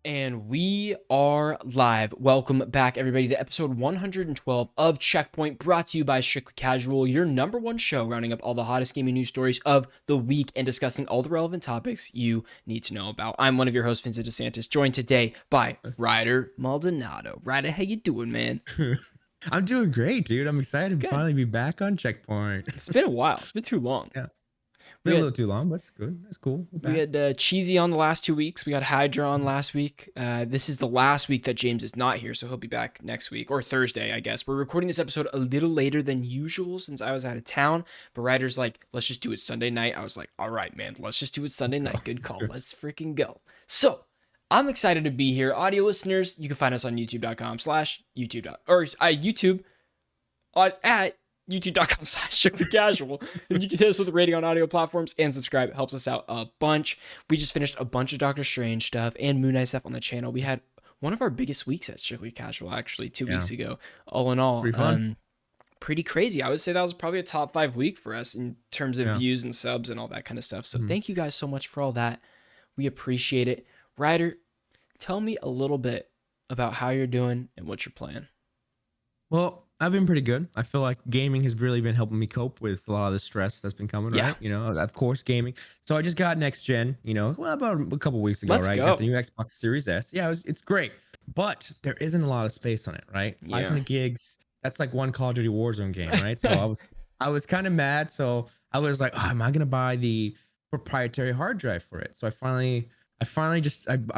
And we are live. Welcome back, everybody, to episode 112 of Checkpoint, brought to you by Strictly Casual, your number one show rounding up all the hottest gaming news stories of the week and discussing all the relevant topics you need to know about. I'm one of your hosts, Vincent DeSantis, joined today by Ryder Maldonado. Ryder, how you doing, man? I'm doing great, dude. I'm excited to Good. finally be back on Checkpoint. It's been a while. It's been too long. Yeah. We Been a had, little too long, but it's good. It's cool. We're we back. had Cheesy on the last 2 weeks. We got Hydra on last week. This is the last week that James is not here, so he'll be back next week, or Thursday, I guess. We're recording this episode a little later than usual since I was out of town, but Ryder's like, let's just do it Sunday night. I was like, all right, man, let's just do it Sunday night. Good call. Let's freaking go. So, I'm excited to be here. Audio listeners, you can find us on youtube.com/youtube, or YouTube at youtube.com/strictly casual. And you can hit us with a rating on audio platforms and subscribe. It helps us out a bunch. We just finished a bunch of Doctor Strange stuff and Moon Knight stuff on the channel. We had one of our biggest weeks at Strictly Casual, actually, 2 weeks ago. All in all, Pretty fun. pretty crazy. I would say that was probably a top 5 week for us in terms of views and subs and all that kind of stuff. So thank you guys so much for all that. We appreciate it. Ryder, tell me a little bit about how you're doing and what you're playing. Well, I've been pretty good. I feel like gaming has really been helping me cope with a lot of the stress that's been coming, right? You know, of course, gaming. So I just got next gen, about a couple weeks ago, Let's right? go. Got the new Xbox Series S. Yeah, it's great. But there isn't a lot of space on it, right? 500 gigs. That's like one Call of Duty Warzone game, right? So I was kind of mad. So I was like, am I gonna buy the proprietary hard drive for it? So I finally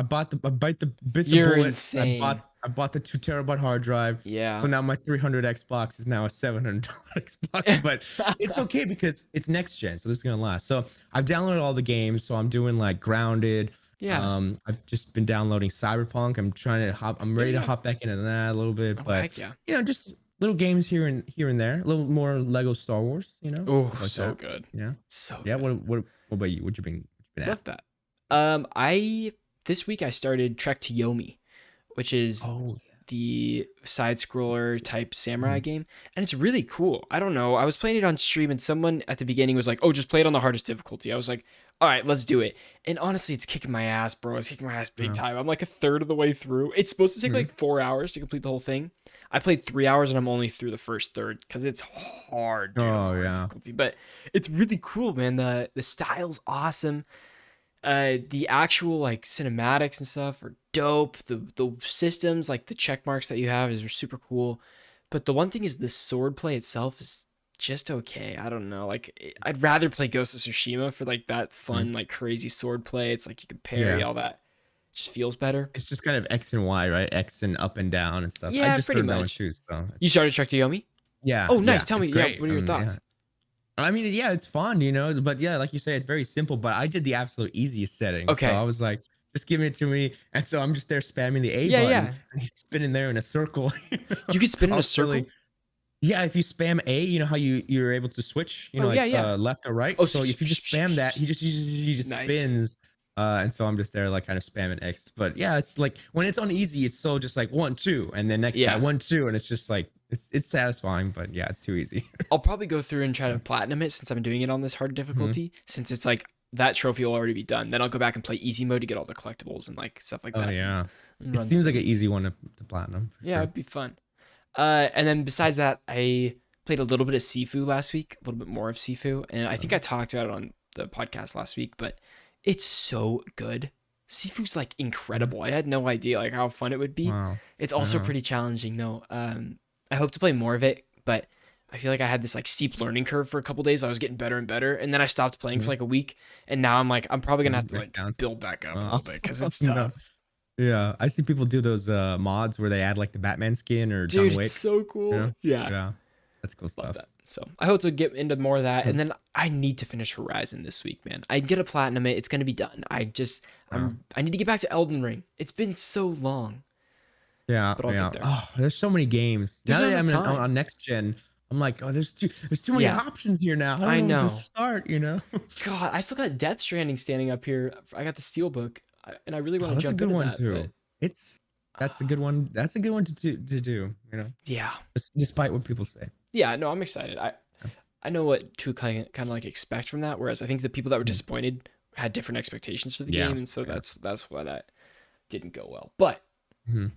bought the bite the bit the You're bullet. insane. I bought the 2 terabyte hard drive. Yeah. So now my 300 Xbox is now a $700 Xbox, but it's okay because it's next gen, so this is gonna last. So I've downloaded all the games, so I'm doing like Grounded. Yeah. I've just been downloading Cyberpunk. I'm ready to hop back into that a little bit, Oh, but heck yeah. just little games here and there. A little more Lego Star Wars, Oh, like so that. good. Yeah. So Yeah. good. What about you? What you been at? Love that. This week I started Trek to Yomi, which is the side scroller type samurai game, and it's really cool. I don't know. I was playing it on stream and someone at the beginning was like, "Oh, just play it on the hardest difficulty." I was like, "All right, let's do it." And honestly, it's kicking my ass, bro. It's kicking my ass big time. I'm like a third of the way through. It's supposed to take like 4 hours to complete the whole thing. I played 3 hours and I'm only through the first third because it's hard, dude, difficulty. But it's really cool, man. The style's awesome. The actual like cinematics and stuff are dope. The systems, like the check marks that you have, are super cool. But the one thing is the sword play itself is just okay. I don't know. Like I'd rather play Ghost of Tsushima for like that fun, like crazy sword play. It's like you can parry all that. It just feels better. It's just kind of X and Y, right? X and up and down and stuff. Yeah, I just pretty started much. Too, so. You started Trek to Yomi? Yeah. Oh, nice. Tell me. It's Yeah, great. what are your thoughts? Yeah. I mean, yeah, it's fun, but yeah, like you say, it's very simple, but I did the absolute easiest setting. Okay. So I was like, just give it to me. And so I'm just there spamming the A button and he's spinning there in a circle. You can spin in a circle? Yeah, if you spam A, you know how you're able to switch, left or right. Oh, so if you just spam that, he just nice. spins. And so I'm just there like kind of spamming X. But yeah, it's like when it's on easy, it's so just like 1, 2, and then next guy 1, 2, and it's just like it's satisfying, but yeah, it's too easy. I'll probably go through and try to platinum it since I'm doing it on this hard difficulty, since it's like that trophy will already be done. Then I'll go back and play easy mode to get all the collectibles and like stuff like that. Oh yeah. It seems like an easy one to platinum. Yeah, it'd be fun. And then besides that, I played a little bit of Sifu last week, a little bit more of Sifu, and I think I talked about it on the podcast last week, but it's so good. Sifu's like incredible. I had no idea like how fun it would be. Wow. It's also pretty challenging though. I hope to play more of it, but I feel like I had this like steep learning curve for a couple days. I was getting better and better, and then I stopped playing for like a week, and now I'm probably gonna have to like build back up a little bit because it's tough. Yeah, I see people do those mods where they add like the Batman skin or Dude, John Wick. it's so cool. Yeah, that's cool stuff. That. So I hope to get into more of that, and then I need to finish Horizon this week, man. I get a platinum it. It's gonna be done. I need to get back to Elden Ring. It's been so long. Yeah, but I'll get there. Oh, there's so many games. Now that I'm on next gen, I'm like, oh, there's too many options here now. I don't know where to start, God, I still got Death Stranding standing up here. I got the Steelbook, and I really want to jump into that. That's a good one too. That's a good one. That's a good one to do. Yeah. Despite what people say. Yeah, no, I'm excited. I know what to kind of like expect from that. Whereas I think the people that were disappointed had different expectations for the game, and so that's why that didn't go well. But Mm-hmm.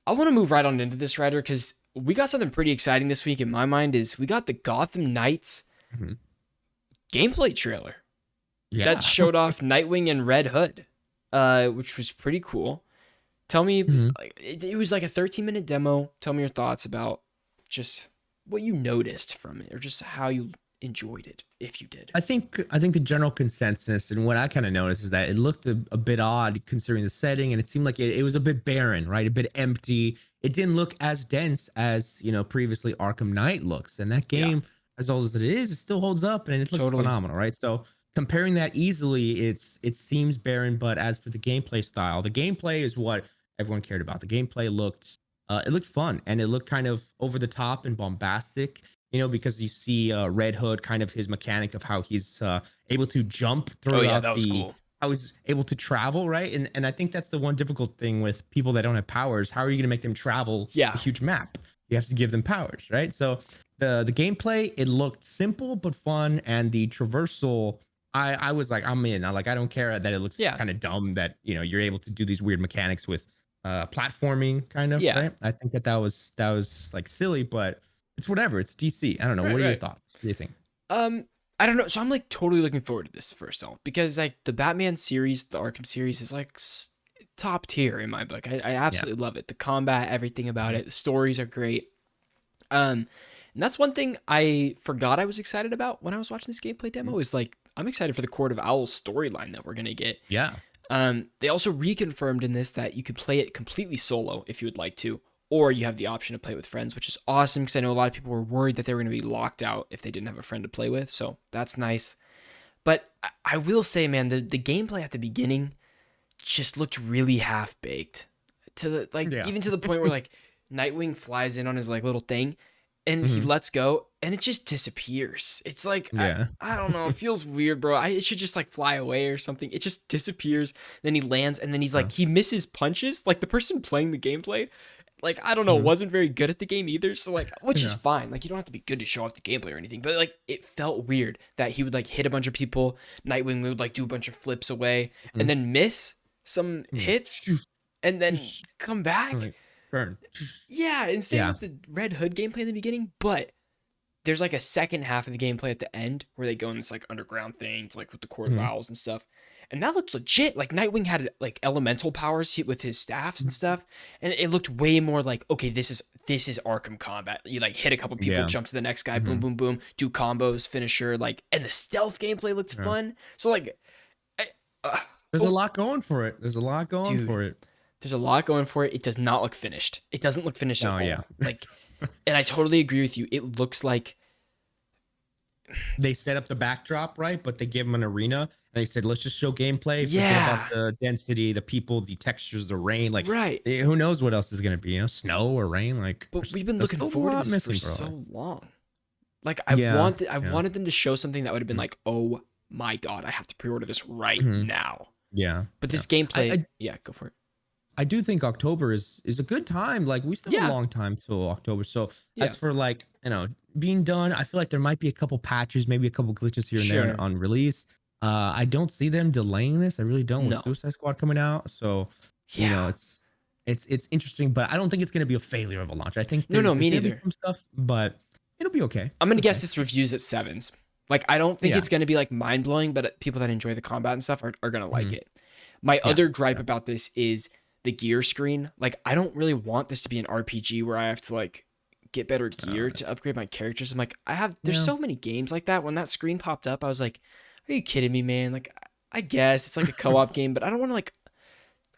I want to move right on into this, Ryder, because we got something pretty exciting this week in my mind. Is we got the Gotham Knights Mm-hmm. gameplay trailer that Yeah. showed off Nightwing and Red Hood, which was pretty cool. Tell me, Mhm. like, it was like a 13-minute demo. Tell me your thoughts about just what you noticed from it, or just how you enjoyed it, if you did. I think the general consensus and what I kind of noticed is that it looked a bit odd considering the setting, and it seemed like it was a bit barren, right? A bit empty. It didn't look as dense as previously Arkham Knight looks, and that Yeah, game, as old as it is, it still holds up and it looks totally. phenomenal, right? So comparing that easily, it seems barren. But as for the gameplay style, the gameplay is what everyone cared about. The gameplay looked it looked fun, and it looked kind of over the top and bombastic, because you see Red Hood, kind of his mechanic of how he's able to jump Oh yeah, throughout that was the, cool. how he's able to travel, right? And I think that's the one difficult thing with people that don't have powers. How are you going to make them travel a Yeah, huge map? You have to give them powers, right? So the gameplay, it looked simple but fun, and the traversal, I was like, I'm in. I don't care that it looks yeah, kind of dumb that you're able to do these weird mechanics with platforming, kind of, yeah. right? I think that was like silly, but it's whatever. It's DC. I don't know. Right, What are your right. thoughts? What do you think? Um, I don't know. So I'm like totally looking forward to this first off because like the Batman series, the Arkham series is like top tier in my book. I Yeah. absolutely love it. The combat, everything about Mhm. it. The stories are great. And that's one thing I forgot I was excited about when I was watching this gameplay Mhm. demo is like I'm excited for the Court of Owls storyline that we're gonna get. Yeah. They also reconfirmed in this that you could play it completely solo if you would like to, or you have the option to play with friends, which is awesome because I know a lot of people were worried that they were going to be locked out if they didn't have a friend to play with. So that's nice. But I will say, man, the gameplay at the beginning just looked really half baked. To the like, Yeah. even to the point where like Nightwing flies in on his like little thing, and he Hmm. lets go, and it just disappears. It's like Yeah. I don't know. It feels weird, bro. It should just like fly away or something. It just disappears. Then he lands, and then he's Uh, like he misses punches. Like the person playing the gameplay, like I don't know, mhm. wasn't very good at the game either. So like, which is Yeah. fine. Like you don't have to be good to show off the gameplay or anything. But like it felt weird that he would like hit a bunch of people. Nightwing would like do a bunch of flips away, and Mhm. then miss some Mhm. hits, and then come back. Like, burn. Yeah, and same Yeah. with the Red Hood gameplay in the beginning, but there's like a second half of the gameplay at the end where they go in this like underground thing to, like with the Court of Mhm. Owls and stuff. And that looked legit. Like Nightwing had like elemental powers with his staffs and stuff, and it looked way more like okay, this is Arkham combat. You like hit a couple people, Yeah. jump to the next guy, boom, Mhm. boom, boom, do combos, finisher, like, and the stealth gameplay looked Yeah. fun. So like, I, uh, There's a oh, lot going for it. There's a lot going dude, for it. there's a lot going for it. It does not look finished. It doesn't look finished at Oh yeah. all. Like, and I totally agree with you. It looks like They set up the backdrop, right? But they gave them an arena, and they said, let's just show gameplay. Forget about yeah, the density, the people, the textures, the rain. Like, right. who knows what else is gonna be? Snow or rain. Like, But we've been there's looking still a forward to lot this for missing, bro. so long. Like Yeah. I Yeah. wanted them to show something that would have been Mhm. like, "Oh my god, I have to pre-order this right Mhm. now." Yeah. But Yeah. this I, gameplay, I yeah, go for it. I do think October is a good time. Like, we still have a Yeah. long time till October. So as Yeah. for like, being done, I feel like there might be a couple patches, maybe a couple glitches here and there Sure. on release. I don't see them delaying this. I really don't, with No. Suicide Squad coming out. So, Yeah. it's interesting, but I don't think it's gonna be a failure of a launch. I think No, no, there's me gonna be neither. some stuff, but it'll be okay. I'm It'll gonna be guess okay. this review's at sevens. Like I don't think Yeah. it's gonna be like mind blowing, but people that enjoy the combat and stuff are gonna like Mhm. it. My Yeah. other gripe Yeah. about this is the gear screen. Like I don't really want this to be an RPG where I have to like get better gear to upgrade my characters. I'm like, there's Yeah. so many games like that. When that screen popped up, I was like, are you kidding me, man? Like I guess it's like a co-op game, but I don't want to like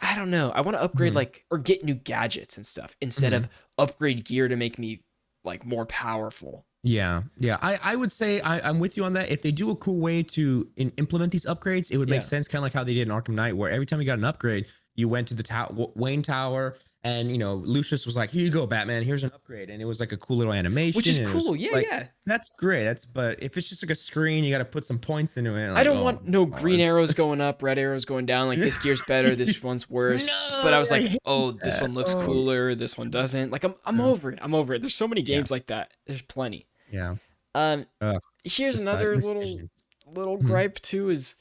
I don't know. I want to upgrade Mhm. like or get new gadgets and stuff instead Mhm. of upgrade gear to make me like more powerful. Yeah, yeah. I would say I'm with you on that. If they do a cool way to implement these upgrades, it would make Yeah. sense, kind of like how they did in Arkham Knight, where every time you got an upgrade, you went to the Wayne Tower, and Lucius was like, "Here you go, Batman. Here's an upgrade," and it was like a cool little Which animation, is and it was cool. Yeah, like, yeah. that's great. But if it's just like a screen, you got to put some points into it. I Like, don't oh, want no oh green arrows going up, red arrows going down. Like this gear's better, this one's worse. But I no, was I like, hate oh, this that. one looks Oh, cooler, this one doesn't. Like I'm yeah, over it. I'm over it. There's so many yeah, games like that. There's plenty. yeah. Um, Ugh, here's another little decisions. little Mhm. gripe too is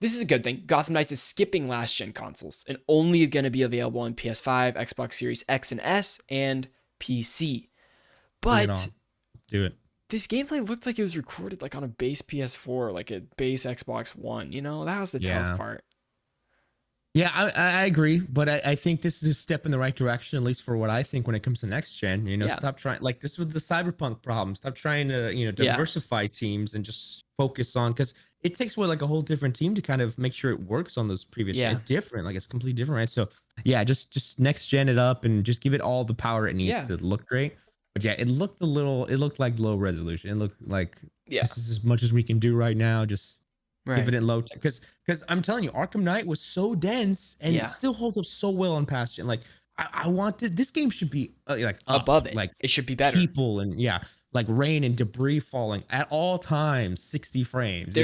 this is a good thing. Gotham Knights is skipping last gen consoles and only going to be available on PS5, Xbox Series X and S, and PC. Bring it But on. Let's do it. this gameplay looked like it was recorded like on a base PS4, like a base Xbox One. That was the tough Yeah. part. Yeah, I agree, but I think this is a step in the right direction, at least for what I think when it comes to next gen. Yeah. Stop trying like this was the cyberpunk problem. Stop trying to Yeah. diversify teams and just focus on, because it takes like a whole different team to kind of make sure it works on those previous. Yeah. It's different, like it's completely different, right? So yeah, just next gen it up and just give it all the power it needs Yeah. to look great. But yeah, it looked like low resolution. It looked like Yeah. this is as much as we can do right now. Just Right. give it in low tech, because I'm telling you, Arkham Knight was so dense and Yeah. it still holds up so well on past gen. Like I want this game should be like up, above it. like It should be better. people and like rain and debris falling at all times, 60 frames.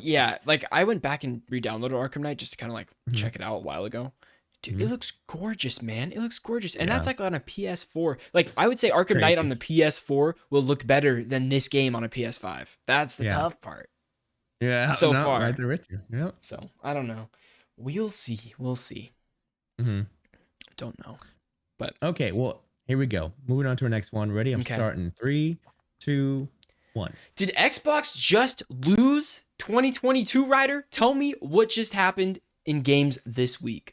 Yeah, like I went back and re-downloaded Arkham Knight just to kind of like Mhm. check it out a while ago. Dude, Mhm. it looks gorgeous, man. It looks gorgeous. And Yeah. that's like on a PS4. Like I would say Arkham Knight Crazy. on the PS4 will look better than this game on a PS5. That's the Yeah. tough part. Yeah, So no, far. right there with you. Yeah. So I don't know. We'll see. We'll see. hmm Don't know. But Okay, well, here we go. Moving on to our next one. Ready? I'm Okay. starting. 3, 2, 1. did Xbox just lose 2022, Ryder? Tell me what just happened in games this week.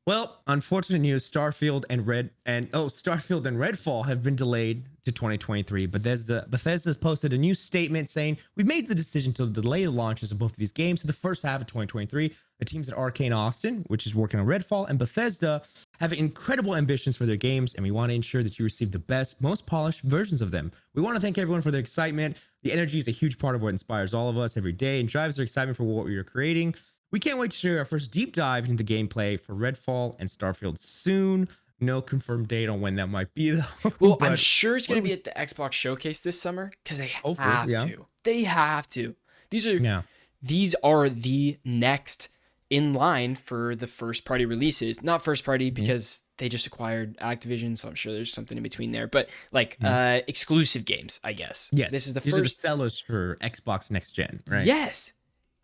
Well, unfortunate news: Starfield and Redfall have been delayed to 2023. But Bethesda's posted a new statement saying, "We've made the decision to delay the launches of both of these games to the first half of 2023. The teams at Arcane Austin, which is working on Redfall, and Bethesda have incredible ambitions for their games, and we want to ensure that you receive the best, most polished versions of them. We want to thank everyone for their excitement. The energy is a huge part of what inspires all of us every day and drives our excitement for what we are creating. We can't wait to share our first deep dive into the gameplay for Redfall and Starfield soon." No confirmed date on when that might be, though. Well, I'm sure it's going to be at the Xbox Showcase this summer because they have to. They have to. These are the next in line for the first party releases. Not first party because they just acquired Activision, so I'm sure there's something in between there. But like exclusive games, I guess. Yes. This is the These first are the sellers for Xbox Next Gen, right? Yes.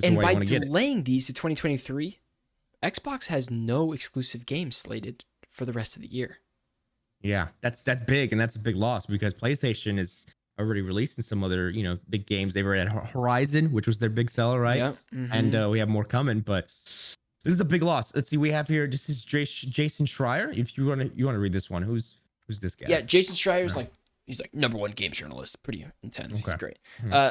And by delaying these to 2023, Xbox has no exclusive games slated for the rest of the year. Yeah, that's big, and that's a big loss because PlayStation is already releasing some other, big games. They were at Horizon, which was their big seller, right? Yeah. And we have more coming, but this is a big loss. Let's see, we have here, this is Jason Schreier. If you want to read this one, who's this guy? Yeah, Jason Schreier's he's like #1 games journalist. Pretty intense. Okay. He's great.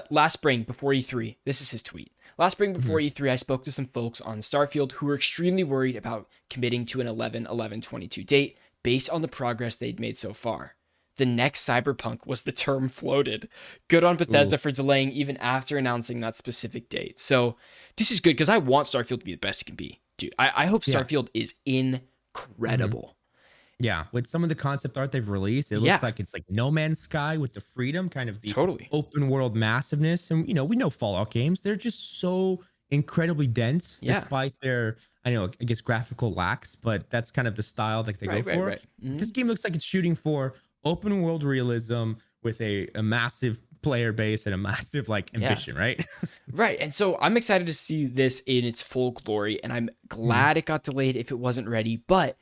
Last spring before E3, this is his tweet. Last spring before E3, I spoke to some folks on Starfield who were extremely worried about committing to an 11/11/22 date based on the progress they'd made so far. The next Cyberpunk was the term floated. Good on Bethesda for delaying even after announcing that specific date. So this is good because I want Starfield to be the best it can be. Dude, I hope Starfield is incredible. Yeah, with some of the concept art they've released, it looks like it's like No Man's Sky with the freedom, kind of the open world massiveness. And we know Fallout games, they're just so incredibly dense despite their, I guess graphical lacks, but that's kind of the style that they go for. Right. Mm-hmm. This game looks like it's shooting for open world realism with a massive player base and a massive ambition, right? Right. And so I'm excited to see this in its full glory, and I'm glad it got delayed if it wasn't ready, but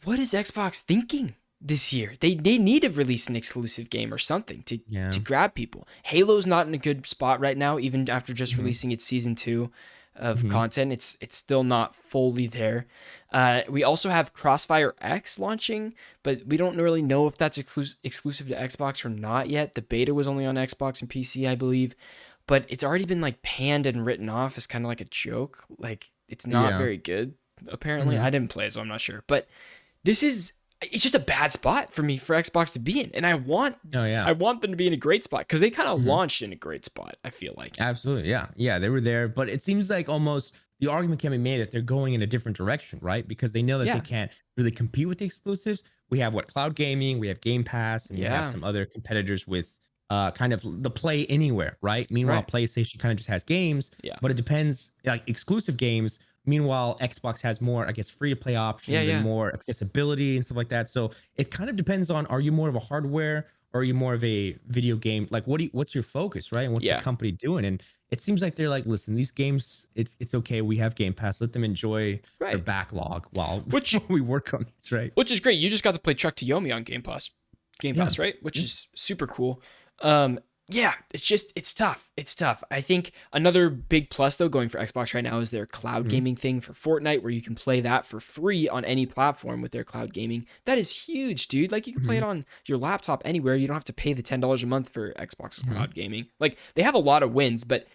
what is Xbox thinking this year? They need to release an exclusive game or something to grab people. Halo's not in a good spot right now, even after just releasing its season 2 of content. It's still not fully there. We also have Crossfire X launching, but we don't really know if that's exclusive to Xbox or not yet. The beta was only on Xbox and PC, I believe, but it's already been panned and written off as kind of like a joke. It's not very good. Apparently, I didn't play it, so I'm not sure. But it's just a bad spot for me for Xbox to be in, and I want them to be in a great spot because they kind of launched in a great spot. I feel like absolutely, yeah, they were there, but it seems like almost the argument can be made that they're going in a different direction, right? Because they know that they can't really compete with the exclusives. We have cloud gaming, we have Game Pass, and we have some other competitors with kind of the play anywhere, right? Meanwhile, PlayStation kind of just has games, but it depends, exclusive games. Meanwhile, Xbox has more, I guess, free-to-play options and more accessibility and stuff like that. So it kind of depends on, are you more of a hardware or are you more of a video game? Like, what's your focus, right? And what's the Yeah. company doing? And it seems like they're like, listen, these games, it's okay. We have Game Pass. Let them enjoy their Right. backlog while Which we work on this, right? which is great. You just got to play Truck to Yomi on Game Pass. Game Yeah. Pass, right? Which Yeah. is super cool. Yeah, it's tough. It's tough. I think another big plus though going for Xbox right now is their cloud Mhm. gaming thing for Fortnite, where you can play that for free on any platform with their cloud gaming. That is huge, dude. Like you can play it Mhm. on your laptop anywhere. You don't have to pay the $10 a month for Xbox's Mhm. cloud gaming. Like they have a lot of wins, but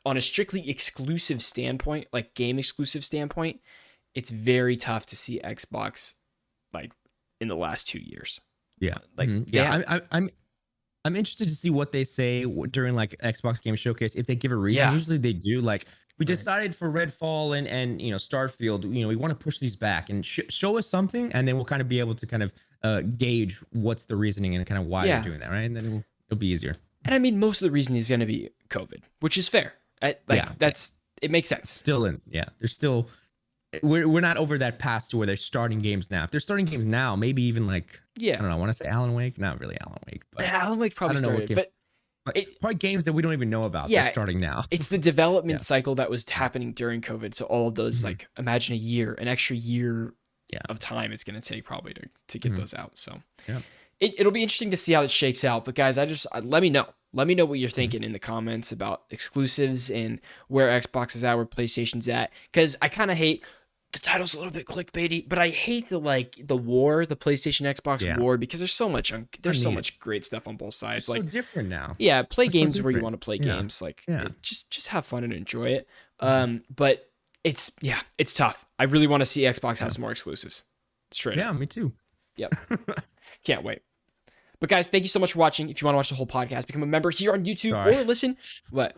on a strictly exclusive standpoint, like game exclusive standpoint, it's very tough to see Xbox like in the last 2 years. Yeah. Like they Yeah. have, I'm interested to see what they say during like Xbox Game Showcase if they give a reason. yeah, Usually they do. Like we right. decided for Redfall and Starfield, we want to push these back and show us something, and then we'll kind of be able to kind of gauge what's the reasoning and kind of why they're Yeah. doing that, right? And then it'll be easier. And I mean, most of the reason is going to be COVID, which is fair. Yeah, Like yeah. it makes sense. Still in. Yeah, there's still we're not over that pass to where they're starting games now. If they're starting games now, maybe even like I Yeah. don't know. I want to say Alan Wake, not really Alan Wake, but Alan Wake I probably don't know what started, games. but Like, it, probably games that we don't even know about. They're yeah, starting now. it's the development Yeah. cycle that was happening during COVID. So all of those, Mhm. like, imagine an extra year Yeah. of time it's going to take probably to get Mhm. those out. So Yeah. it'll be interesting to see how it shakes out. But guys, let me know. Let me know what you're Mhm. thinking in the comments about exclusives and where Xbox is at, where PlayStation's at. Because I kind of hate the title's a little bit clickbaity, but I hate the the PlayStation Xbox Yeah. war because I there's so need it. much great stuff on both They're sides. so Like, different now. yeah, play They're so games where you different. want to play Yeah. games. Like, Yeah. just have fun and enjoy it. Mhm. But it's tough. I really want to see Xbox have Yeah. some more exclusives. Straight up. Yeah, me too. Yep. Can't wait. But guys, thank you so much for watching. If you want to watch the whole podcast, become a member here on YouTube Sorry. or listen. What?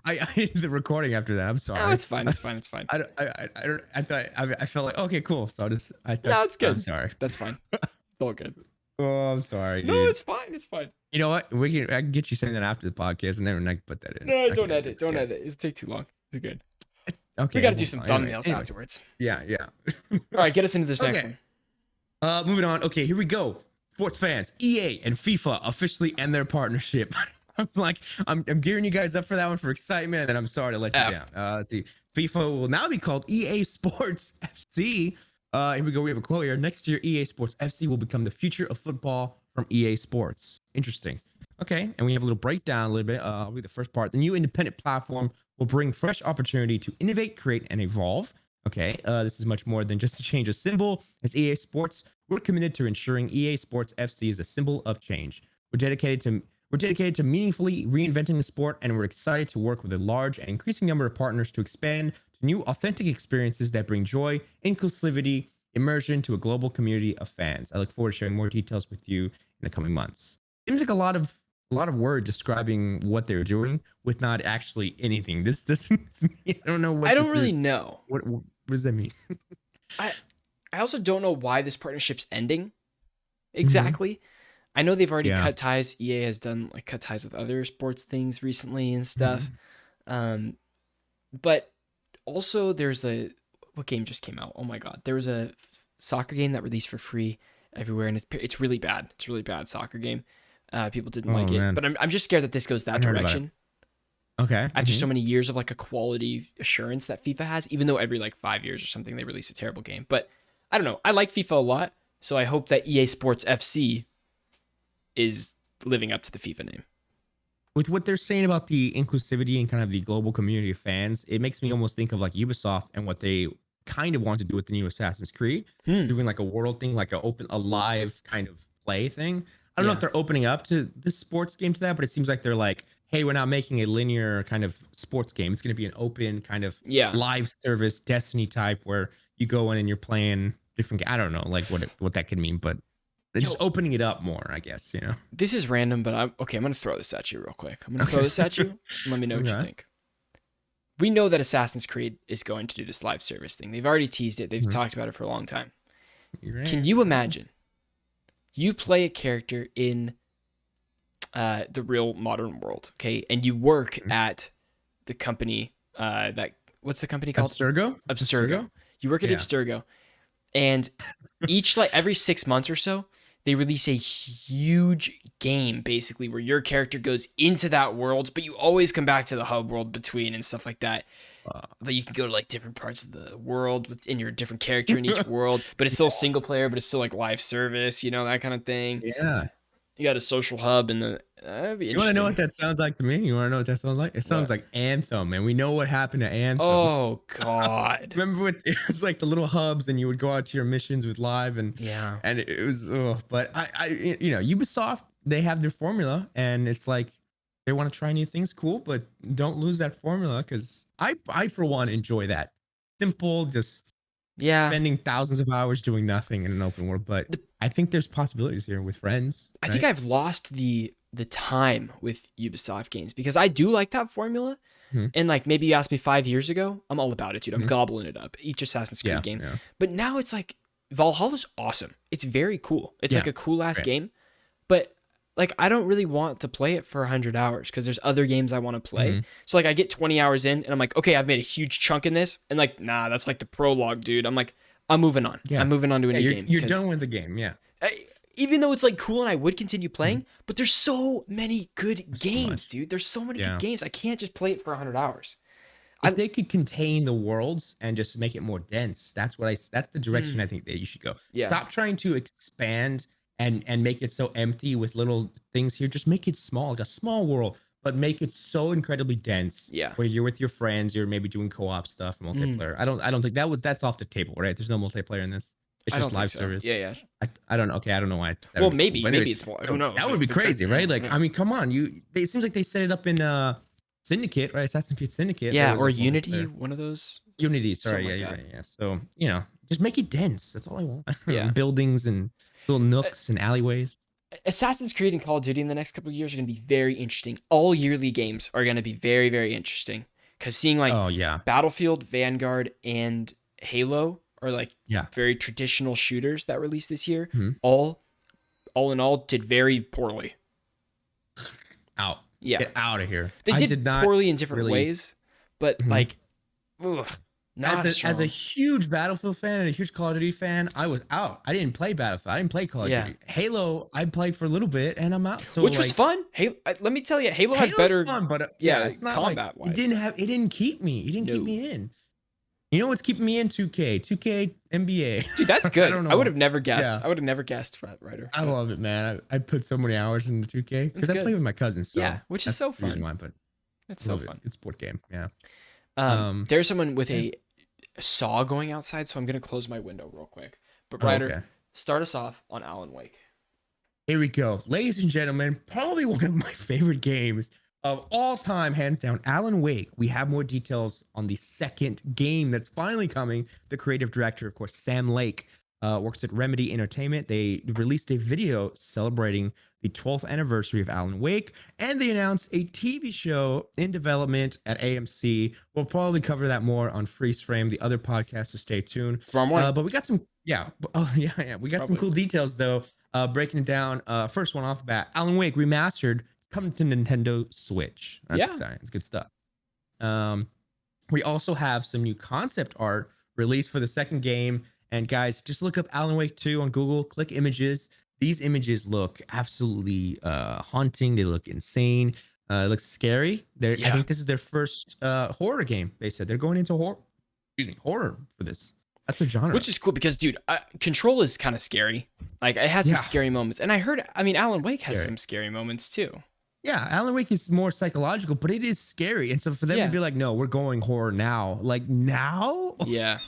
I hit the recording after that. I'm Oh, sorry. it's fine. It's fine. It's fine. I don't, I don't, I thought I felt like okay, cool. So I thought No, it's I'm good. sorry. That's fine. It's all good. Oh, I'm sorry, No, dude. it's fine. It's fine. You know what? I can get you something after the podcast, and then I can put that in. No, I can don't edit edit. it Don't together. edit. It'll take too long. It's good. It's We okay. got to do Well, some anyway, thumbnails anyways. afterwards. Yeah, yeah. All right, get us into this next Okay. one. Moving on. Okay, here we go. Sports fans, EA and FIFA officially end their partnership. I'm gearing you guys up for that one for excitement, and then I'm sorry to let you F. down. Let's see. FIFA will now be called EA Sports FC. Here we go. We have a quote here. Next year, EA Sports FC will become the future of football from EA Sports. Interesting. Okay, and we have a little breakdown a little bit. I'll read the first part. The new independent platform will bring fresh opportunity to innovate, create, and evolve. Okay, this is much more than just a change of symbol. As EA Sports, we're committed to ensuring EA Sports FC is a symbol of change. We're dedicated to meaningfully reinventing the sport, and we're excited to work with a large and increasing number of partners to expand to new authentic experiences that bring joy, inclusivity, immersion to a global community of fans. I look forward to sharing more details with you in the coming months. Seems like a lot of word describing what they're doing with not actually anything. This I don't know I what don't this really is. know. What does that mean? I I also don't know why this partnership's ending Hmm. exactly. I know they've already Yeah. cut ties. EA has done like cut ties with other sports things recently and stuff. Hmm. Um, but also there's what game just came out? Oh my god, there was a soccer game that released for free everywhere, and it's really bad. It's a really bad soccer game. People didn't Oh like it, man, but I'm just scared that this goes I that heard about it. direction Okay. after so many years of like a quality assurance that FIFA has. Even though every like 5 years or something they release a terrible game, but I don't know. I like FIFA a lot, so I hope that EA Sports FC is living up to the FIFA name. With what they're saying about the inclusivity and kind of the global community of fans, it makes me almost think of like Ubisoft and what they kind of want to do with the new Assassin's Creed, Hmm. doing like a world thing, like a live kind of play thing. I don't know if Yeah. they're opening up to this sports game to that, but it seems like they're like, hey, we're not making a linear kind of sports game. It's going to be an open kind of Yeah. live service Destiny type where you go in and you're playing different. I don't know like what that could mean, but they're just Yo, opening it up more, I guess. this is random, but I'm okay. I'm gonna throw this at you real quick. I'm gonna throw Okay. this at you and let me know what you Okay. think. We know that Assassin's Creed is going to do this live service thing. They've already teased it. They've Mhm. talked about it for a long time. You're right. Can you imagine you play a character in the real modern world, okay, and you work Mhm. at the company that what's the company called? Abstergo? Abstergo. You work at Yeah. Abstergo, and every 6 months or so, they release a huge game basically where your character goes into that world, but you always come back to the hub world between and stuff like that. But you can go to like different parts of the world within your different character in each world, but it's still single player, but it's still like live service, that kind of thing. Yeah. You got a social hub, and that'd be You want to know interesting. what that sounds like to me? You want to know what that sounds like? It sounds What? like Anthem, and we know what happened to Anthem. Oh God. Remember with it was like the little hubs, and you would go out to your missions with live, Yeah. and it was. But Ubisoft, they have their formula, and it's like they want to try new things, cool, but don't lose that formula because I for one enjoy that simple, just Yeah. spending thousands of hours doing nothing in an open world. But The, I think there's possibilities here with friends, I think right? I've lost the time with Ubisoft games because I do like that formula. Mhm, And like maybe you asked me 5 years ago, I'm all about it, dude. I'm mhm. gobbling it up. Each Assassin's Creed Yeah, game. yeah, But now it's like Valhalla's awesome. It's very cool. It's yeah. like a cool ass Right. game. But like I don't really want to play it for 100 hours because there's other games I want to play. Mhm. So like I get 20 hours in and I'm like, okay, I've made a huge chunk in this. And like, nah, that's like the prologue, dude. I'm like, I'm moving on. Yeah. I'm moving on to a Yeah, new you're game you're because done with the game, yeah. even though it's like cool and I would continue Mhm. playing, but there's so many good There's so games, much. dude. There's so many good Yeah. games. I can't just play it for 100 hours. If I they could contain the worlds and just make it more dense, that's the direction mm, I think that you should go. yeah. Stop trying to expand and make it so empty with little things here. Just make it small, like a small world, but make it so incredibly dense Yeah. where you're with your friends, you're maybe doing co-op stuff, Mm, multiplayer. I don't think that's off the table, right? There's no multiplayer in this. It's I just don't think live so. Yeah, service. yeah. I don't know. Okay, I don't know why that Well, would be cool. maybe, But anyways, it's more. Who knows? that would be There could, crazy, right? Like, yeah. I mean, come on, it seems like they set it up in Syndicate, right? Assassin's Creed Syndicate. There Yeah, was or like Unity, multiplayer. one of those, Unity, sorry, something yeah, like you're that. right, yeah. So, just make it dense. That's all I Yeah. want. Buildings and little Uh, nooks and alleyways. Assassin's Creed and Call of Duty in the next couple of years are going to be very interesting. All yearly games are going to be very, very interesting because seeing like Oh yeah, Battlefield, Vanguard, and Halo are like yeah. very traditional shooters that released this year. Mhm. All in all, did very poorly. Out. Yeah, Get out of here. they I did did not poorly in different really. ways, but Mhm. like, ugh, As not as a strong. huge Battlefield fan and a huge Call of Duty fan, I was out. I didn't play Battlefield. I didn't play Call of Yeah, Duty. Halo, I played for a little bit and I'm out. So which was like fun. Halo, let me tell you, Halo has Halo's better, fun, but yeah, yeah, it's not like combat wise. it didn't keep me. It didn't keep No, me in. You know what's keeping me in? 2K NBA. dude, that's I good. don't I would know. have never guessed. Yeah. I would have never guessed for that writer, I but love it, man. I put so many hours into 2K it's because I play good. with my cousins, so Yeah, which is that's so the reason fun. why. But It's I so love it. fun. Good sport game. Yeah. There's someone with Yeah. a saw going outside, so I'm gonna close my window real quick. But Oh, Ryder, okay. start us off on Alan Wake. Here we go, ladies and gentlemen. Probably one of my favorite games of all time, hands down. Alan Wake. We have more details on the second game that's finally coming. The creative director, of course, Sam Lake, works at Remedy Entertainment. They released a video celebrating the 12th anniversary of Alan Wake, and they announced a TV show in development at AMC. We'll probably cover that more on Freeze Frame, the other podcast, so stay tuned. Tomorrow morning, But we got some, yeah, oh yeah, yeah, we got some probably. cool details though. Breaking it down. First one off the bat, Alan Wake remastered coming to Nintendo Switch. That's Yeah. exciting. It's good stuff. Um, we also have some new concept art released for the second game. And guys, just look up Alan Wake 2 on Google, click images. These images look absolutely haunting. They look insane. It looks scary. I Yeah. think this is their first horror game. They said they're going into horror for this. That's the genre. Which is cool because, dude, Control is kind of scary. Like, it has some Yeah, scary moments. And I heard, Alan Wake has scary. some scary moments too. Yeah, Alan Wake is more psychological, but it is scary. And so for them to Yeah. be like, no, we're going horror now. Like now? Yeah.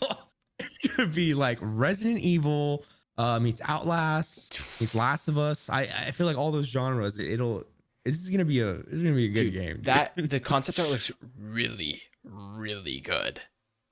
It's gonna be like Resident Evil, meets Outlast, meets Last of Us. I feel like all those genres, this is gonna be a good Dude, game. the concept art looks really, really good.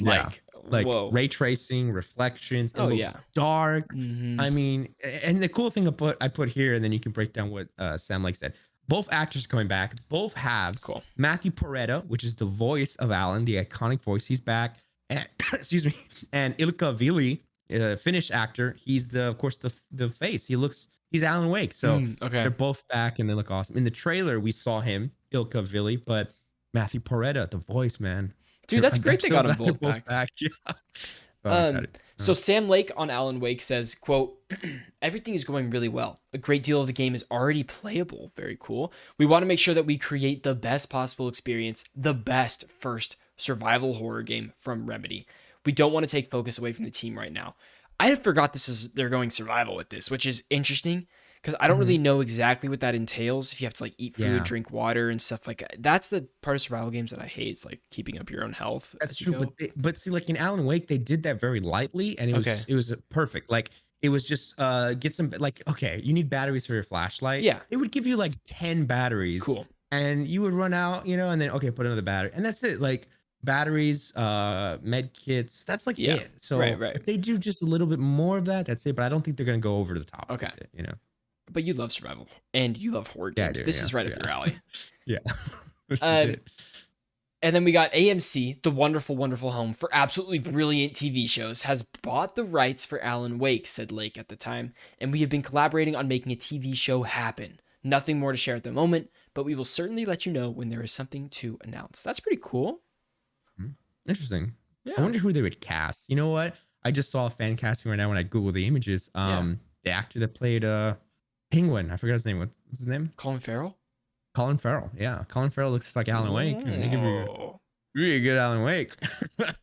Yeah. Like Whoa. ray tracing, reflections, it Oh, looks yeah. dark. Mm-hmm. I mean, and the cool thing I put here, and then you can break down what Sam Lake said. Both actors are coming back, both halves. Cool. Matthew Peretta, which is the voice of Alan, the iconic voice, he's back. And excuse me, and Ilkka Ville, Finnish actor, he's of course the face. He's Alan Wake. So Okay. they're both back and they look awesome. In the trailer, we saw him, Ilkka Ville, but Matthew Peretta, the voice, man. Dude, that's I'm great they so got them glad they're both back. Yeah. Oh, I'm excited. So Sam Lake on Alan Wake says, quote, everything is going really well. A great deal of the game is already playable. Very cool. We want to make sure that we create the best possible experience, the best first survival horror game from Remedy. We don't want to take focus away from the team right now. I forgot they're going survival with this, which is interesting because I don't really know exactly what that entails. If you have to like eat food, drink water, and stuff like that. That's the part of survival games that I hate. It's like keeping up your own health That's as you true, go. but see, like in Alan Wake, they did that very lightly, and Okay. it was perfect. Like it was just get some like okay, you need batteries for your flashlight. Yeah. It would give you like 10 batteries, Cool. and you would run out, and then okay, put another battery, and that's it. Like batteries, med kits, that's like Yeah. it. So Right. if they do just a little bit more of that, that's it. But I don't think they're gonna go over the top Okay. with it. But you love survival and you love horror Yeah, I games. do. This Yeah, is right up your yeah, alley. yeah. This is Um, it. and then we got AMC, the wonderful, wonderful home for absolutely brilliant TV shows, has bought the rights for Alan Wake, said Lake at the time, and we have been collaborating on making a TV show happen. Nothing more to share at the moment, but we will certainly let you know when there is something to announce. That's pretty cool. Interesting. I Yeah. wonder who they would cast. You know what? I just saw a fan casting right now when I Googled the images. Yeah. The actor that played Penguin. I forgot his name. What's his name? Colin Farrell? Colin Farrell. Yeah. Colin Farrell looks like Alan Wake. And he could be Oh. really good Alan Wake.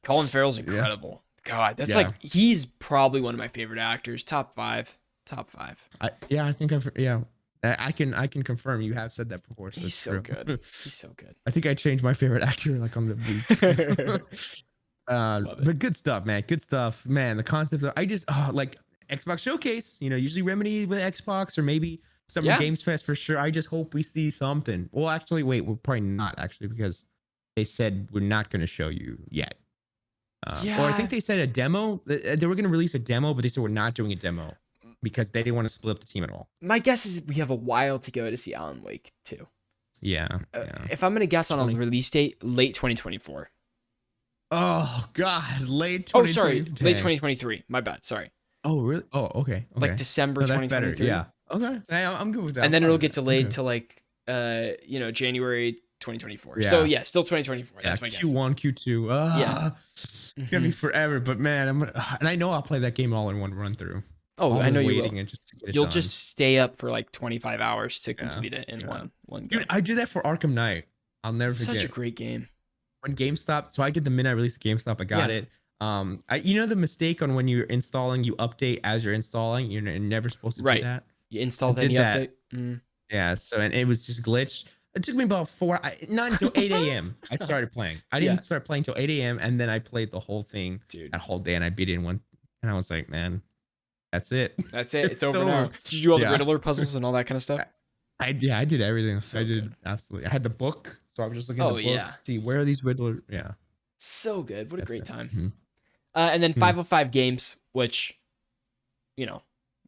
Colin Farrell's Yeah. incredible. God, that's Yeah. like, he's probably one of my favorite actors. Top five. Top five. I think I can confirm you have said that before. So He's it's so true. good. He's so good. I think I changed my favorite actor like on the week. Love it. But good stuff, man. Good stuff, man. The concept of I just like Xbox Showcase. Usually Remedy with Xbox or maybe Summer Yeah. Games Fest for sure. I just hope we see something. Well, actually, wait, we're probably not actually because they said we're not going to show you yet. Or I think they said a demo. They were going to release a demo, but they said we're not doing a demo because they didn't want to split up the team at all. My guess is we have a while to go to see Alan Wake 2. Yeah. If I'm going to guess on a release date, late 2024. Oh God, late. Oh, sorry, late 2023. My bad. Sorry. Oh really? Oh, okay. Like December 2023. Yeah. Okay. I'm good with that. And then it'll get delayed to like January 2024. Yeah. So yeah, still 2024. Yeah, That's my guess. Q1, Q2. Yeah. It's gonna be forever, but man, and I know I'll play that game all in one run through. Oh, I know you will. And just to get it You'll done. just stay up for like 25 hours to complete it in one go. Dude, I do that for Arkham Knight. I'll never forget. Such a great game. When GameStop, so I did the minute I released the GameStop, I got it. The mistake on when you're installing, you update as you're installing. You're never supposed to do that. You installed any update? Yeah. So and it was just glitched. It took me about not until 8 a.m. I started playing. I didn't start playing till 8 a.m. and then I played the whole thing, that whole day, and I beat it in one. And I was like, man, that's it. That's it. It's over now. Did you do all the Riddler puzzles and all that kind of stuff? I did everything. So I did good. absolutely. I had the book, so I was just looking at the book to see where are these Riddler. Yeah. So good. What a great time. Mm-hmm. And then 505 Games, which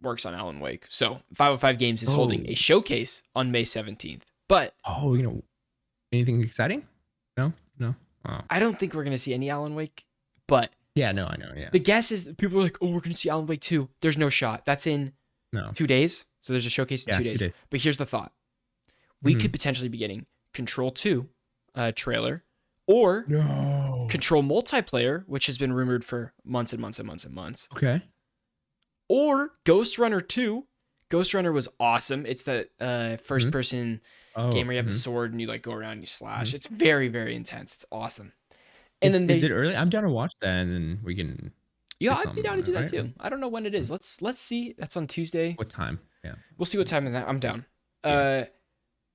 works on Alan Wake. So 505 Games is holding a showcase on May 17th. But anything exciting? No. Oh. I don't think we're gonna see any Alan Wake. But yeah, no, I know. Yeah. The guess is people are like, oh, we're gonna see Alan Wake 2. There's no shot. That's in 2 days. So there's a showcase in 2 days. 2 days. But here's the thought: we could potentially be getting Control 2 trailer, or Control multiplayer, which has been rumored for months and months and months and months. Okay. Or Ghost Runner 2. Ghost Runner was awesome. It's that first person game where you have the sword and you like go around and you slash. It's very, very intense. It's awesome. And then is it early? I'm down to watch that, and then we can. Yeah, I'd be down to do that too. I don't know when it is. Let's see. That's on Tuesday. What time? Yeah. We'll see what time in that. I'm down.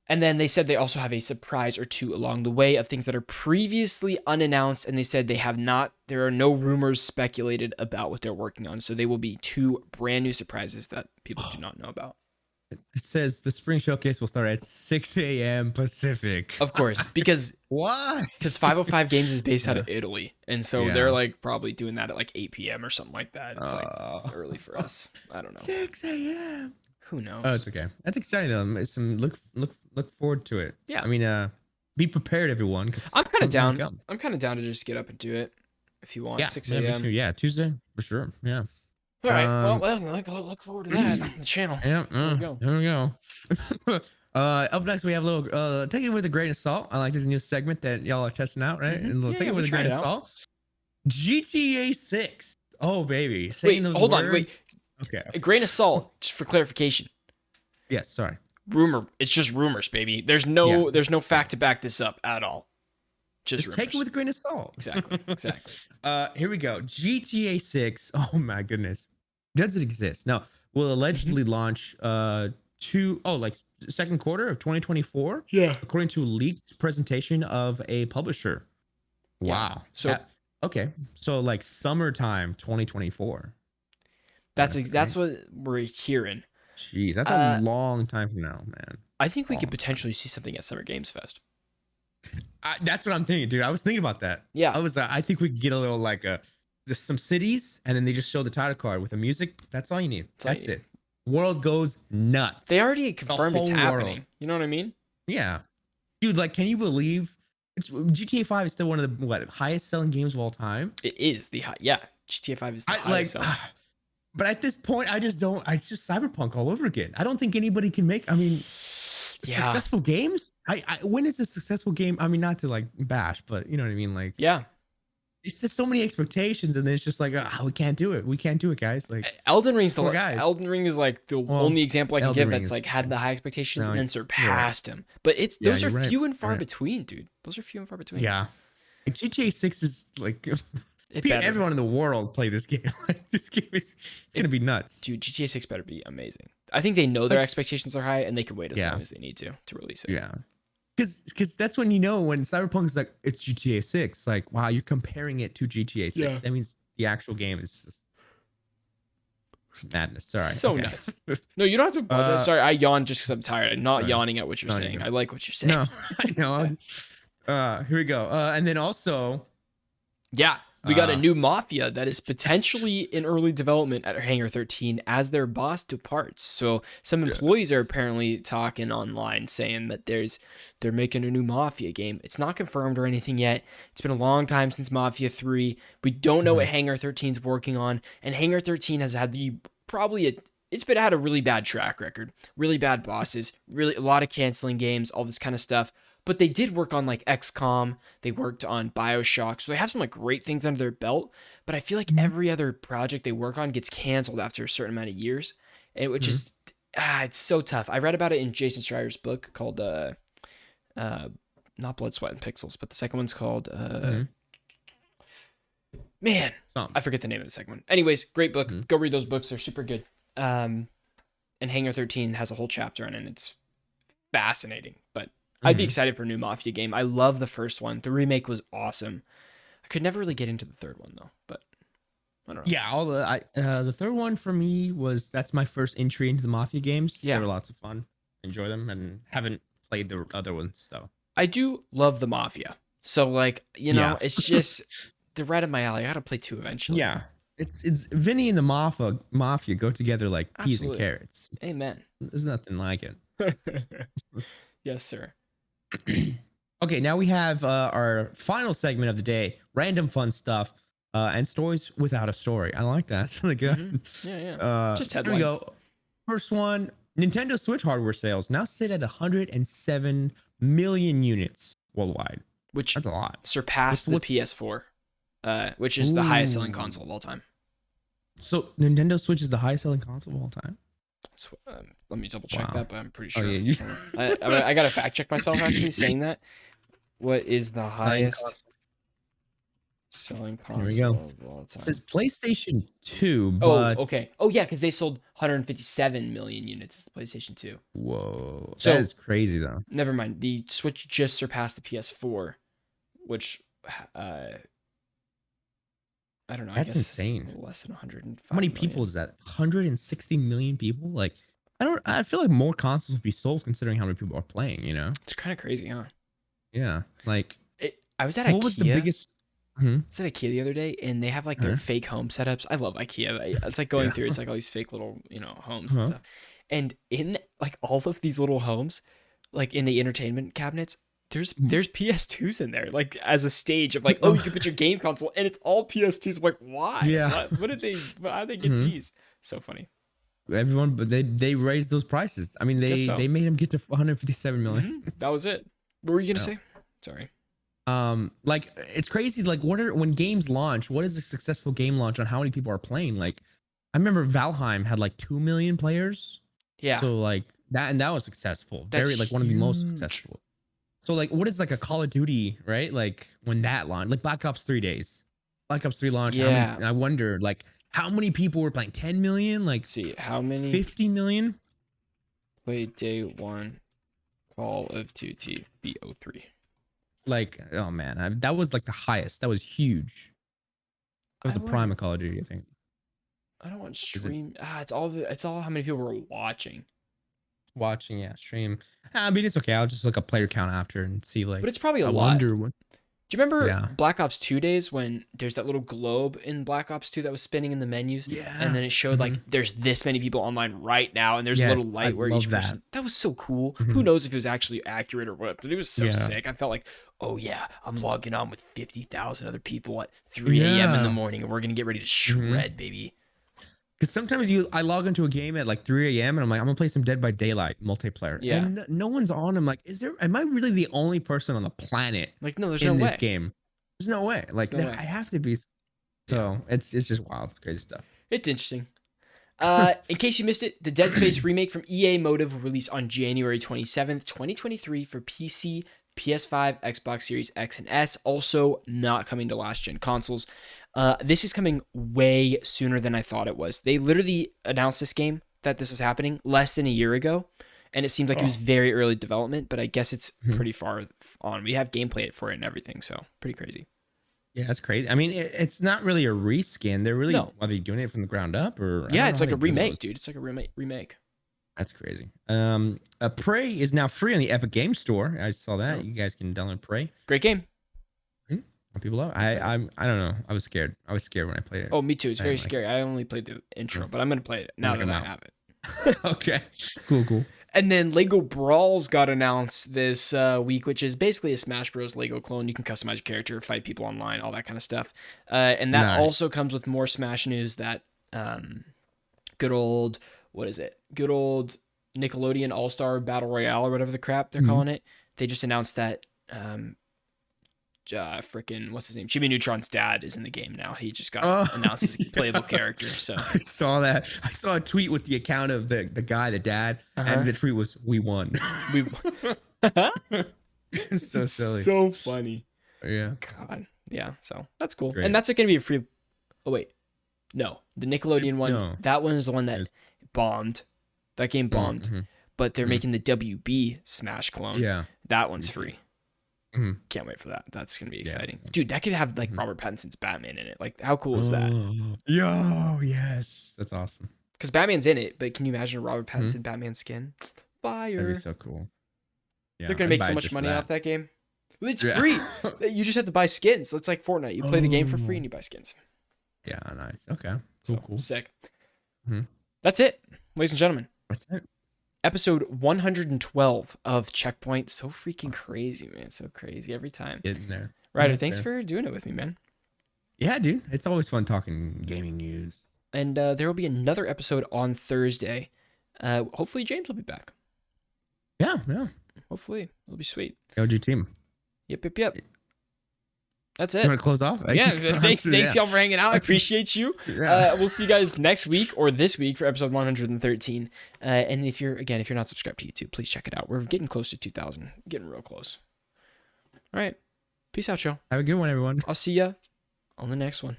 And then they said they also have a surprise or two along the way of things that are previously unannounced. And they said there are no rumors speculated about what they're working on. So they will be 2 brand new surprises that people do not know about. It says the spring showcase will start at 6 a.m. Pacific. Of course, because why? Because 505 Games is based out of Italy. And so they're like probably doing that at like 8 p.m. or something like that. It's like early for us. I don't know. 6 a.m. Who knows? Oh, it's okay. That's exciting though. It's look forward to it. Yeah. I mean, be prepared, everyone. I'm kind of down. I'm kind of down to just get up and do it if you want. Yeah, 6 a.m. Yeah, Tuesday for sure. Yeah. All right. Well, look forward to that on the channel. Yeah. There we go. Up next, we have a little take it with a grain of salt. I like this new segment that y'all are testing out, right? And we'll take it with a grain of salt. GTA 6 Oh, baby, saying Wait, those hold on. Wait, words. Okay. a grain of salt, just for clarification. Yes. Sorry. Rumor. It's just rumors, baby. There's Yeah. no fact to back this up at all. Just Just take it rumors. with a grain of salt. Exactly. Exactly. Here we go. GTA 6. Oh my goodness. Does it exist? Now, will Mhm. allegedly launch like second quarter of 2024, Yeah. according to leaked presentation of a publisher. Yeah. Wow. So That okay. So like summertime 2024. That's that's great. what we're hearing. Jeez, that's a Uh, long time from now, man. I think we could Long time. potentially see something at Summer Games Fest. That's what I'm thinking, dude. I was thinking about that. Yeah. I think we could get a little like just some cities, and then they just show the title card with the music. That's all you need. That's all you That's need. it. World goes They nuts. already The confirmed it's whole world. happening. You know what I mean? Yeah, dude. Like, can you believe it's GTA 5 is still one of the highest selling games of all time? It is the high. Yeah. GTA 5 is the I highest like, selling. but at this point, I just don't. It's just Cyberpunk all over again. I don't think anybody can make. I mean, Yeah. successful games. When is a successful game? I mean, not to like bash, but you know what I mean. Like, Yeah. it's just so many expectations, and then it's just like, we can't do it. We can't do it, guys. Like, poor guys. Elden Ring is like the Well, only example I can Elden give Ring that's is like had the high expectations and no, then you're right. surpassed him. But it's Yeah, those are you're right. few and You're far right. between, dude. Those are few and far between. Yeah, like GTA 6 is like It better. everyone in the world play this game. Like, this game is it's gonna be nuts. Dude, GTA 6 better be amazing. I think they know their Like, expectations are high and they can wait as yeah, long as they need to release it. yeah. Because that's when you know when Cyberpunk is like it's GTA 6. Like, wow, you're comparing it to GTA 6. Yeah. That means the actual game is madness. Sorry. So Okay. nuts. No, you don't have to apologize. Sorry, I yawned just because I'm tired. I'm not Sorry. yawning at what you're No, saying. you're I like what you're saying. no, I know. Here we go. And then also, Yeah, we got a uh, new Mafia that is potentially in early development at Hangar 13 as their boss departs. So some employees are apparently talking online saying that they're making a new Mafia game. It's not confirmed or anything yet. It's been a long time since Mafia 3. We don't know what Hangar 13 is working on, and Hangar 13 has had had a really bad track record, really bad bosses, really a lot of canceling games, all this kind of stuff. But they did work on like XCOM. They worked on BioShock. So they have some like great things under their belt. But I feel like every other project they work on gets canceled after a certain amount of years. And which is it's so tough. I read about it in Jason Schreier's book called not Blood, Sweat, and Pixels, but the second one's called man, I forget the name of the second one. Anyways, great book. Go read those books. They're super good. And Hangar 13 has a whole chapter on it, and it's fascinating. But I'd be excited for a new Mafia game. I love the first one. The remake was awesome. I could never really get into the third one though, but I don't know. Yeah, the third one for me that's my first entry into the Mafia games. Yeah. They were lots of fun. Enjoy them, and haven't played the other ones though. I do love the Mafia. So like, it's just they're right up my alley. I gotta play 2 eventually. Yeah. It's Vinny and the Mafia go together like peas and carrots. Amen. There's nothing like it. Yes, sir. Okay, now we have our final segment of the day, random fun stuff, and stories without a story. I like that. It's really good. Yeah. Just headlines. Here we go. First one, Nintendo Switch hardware sales now sit at 107 million units worldwide. Which that's a lot. Surpassed the PS4, which is the highest selling console of all time. So Nintendo Switch is the highest selling console of all time? So, let me double check that, but I'm pretty sure. Oh, yeah. I gotta fact check myself actually saying that. What is the highest selling console of all time? It says PlayStation 2, but... Oh, okay. Oh, yeah, because they sold 157 million units as the PlayStation 2. Whoa. That is crazy, though. Never mind. The Switch just surpassed the PS4, which... I don't know. That's I guess insane. Less than 105. How many people is that? 160 million people? Like, I feel like more consoles would be sold considering how many people are playing, you know? It's kind of crazy, huh? Yeah. Like, I was at IKEA. What was the biggest? I was at IKEA the other day, and they have like their fake home setups. I love IKEA. It's like going through. It's like all these fake little, homes and stuff. And in like all of these little homes, like in the entertainment cabinets, there's PS2s in there, like as a stage of like, oh, you can put your game console, and it's all PS2s. I'm like, why? Yeah. What did they? How did they get these? So funny. Everyone, but they raised those prices. I mean, they made them get to 157 million. That was it. What were you gonna say? Sorry. Like it's crazy. Like when games launch, what is a successful game launch on how many people are playing? Like I remember Valheim had like 2 million players. Yeah, So like that, and that was successful. that's Very like one of the most huge. successful. So like what is like a Call of Duty, right? Like when that launched, like Black Ops 3 days. Black Ops 3 launch, how many Yeah. I wonder like how many people were playing? 10 million, like Let's see how many 50 million? played day one Call of Duty BO3. Like, oh man, that was like the highest. That was huge. That was I the prime wonder. of Call of Duty, I think. I don't want Is it stream. It's all how many people were watching. watching? Yeah, stream. I mean, it's okay. I'll just look up player count after and see. But Like, it's probably a I lot. wonder what. Do you remember Yeah. Black Ops 2 days when there's that little globe in Black Ops 2 that was spinning in the menus and Yeah. then it showed Hmm. like there's this many people online right now and there's a Yes, little I light where each love that. person. That was so cool. Who Hmm. knows if it was actually accurate or what, but it was so Yeah. sick. I felt like, "Oh yeah, I'm logging on with 50,000 other people at 3 a.m. in the Yeah. morning and we're going to get ready to Hmm. shred, baby." Because sometimes I log into a game at like 3 a.m. and I'm like, I'm gonna play some Dead by Daylight multiplayer, Yeah. and no one's on. I'm like, am I really the only person on the planet Like no, there's no in this way. game? There's no way. There's Like no way. I have to be. Yeah. So it's just wild. It's crazy stuff. It's interesting. In case you missed it, the Dead Space remake from EA Motive will release on January 27th, 2023 for PC, PS5, Xbox Series X and S. Also not coming to last gen consoles. This is coming way sooner than I thought it was. They literally announced this game that this was happening less than a year ago, and it seemed like it was Oh. very early development, but I guess it's Mhm. pretty far on. We have gameplay for it and everything, so pretty crazy. Yeah, that's crazy. I mean, it's not really a reskin. They're really No. are they doing it from the ground up, or I Yeah, don't know it's how like they a do those. remake, dude. It's like a remake. That's crazy. Prey is now free on the Epic Game Store. I saw that. Oh, You guys can download Prey. great game. Hmm? People love. It. I don't know. I was scared. I was scared when I played it. Oh, me too. It's I very didn't like it. scary. I only played the intro, Mm. but I'm gonna play it I'm now like that I'm I out. have it. Okay. Cool. And then Lego Brawls got announced this week, which is basically a Smash Bros. Lego clone. You can customize your character, fight people online, all that kind of stuff. And that Nice. also comes with more Smash news that good old, what is it? Good old Nickelodeon All-Star Battle Royale or whatever the crap they're Mhm. calling it. They just announced that freaking what's his name? Jimmy Neutron's dad is in the game now. He just got Oh, announced as a playable yeah. character. So I saw that. I saw a tweet with the account of the guy, the dad, and uh-huh. the tweet was, "We won." We It's so it's silly. so funny. Yeah. God. Yeah. So that's cool. And Great. that's going to be a free. Oh, wait. No. The Nickelodeon one, No. that one is the one that It's, bombed. That game bombed. mm-hmm. But they're Mm. making the WB Smash clone. Yeah. That one's free. Mhm. Can't wait for that. That's going to be Yeah. exciting. Dude, that could have like Mhm. Robert Pattinson's Batman in it. Like, how cool is that? Oh, yo, yes. That's awesome. Because Batman's in it, but can you imagine a Robert Mhm. Pattinson Batman skin? That'd be Fire. so cool. Yeah, They're going to I'd make buy so it much just for money that. off that game. It's Yeah. free. You just have to buy skins. It's like Fortnite. You play the game for free Oh. and you buy skins. Yeah, nice. Okay. So Cool. sick. Mhm. That's it, ladies and gentlemen. That's it. Episode 112 of Checkpoint. So freaking crazy, man. So crazy every time. Getting there. Ryder, Get thanks there. for doing it with me, man. Yeah, dude. It's always fun talking gaming news. And there will be another episode on Thursday. Hopefully James will be back. Yeah. Hopefully. It'll be sweet. LG team. Yep. That's You it. want to close off? Yeah, thanks y'all for hanging out. I appreciate you. Yeah. We'll see you guys next week or this week for episode 113. And if you're not subscribed to YouTube, please check it out. We're getting close to 2,000. Getting real close. All right. Peace out, y'all. Have a good one, everyone. I'll see ya on the next one.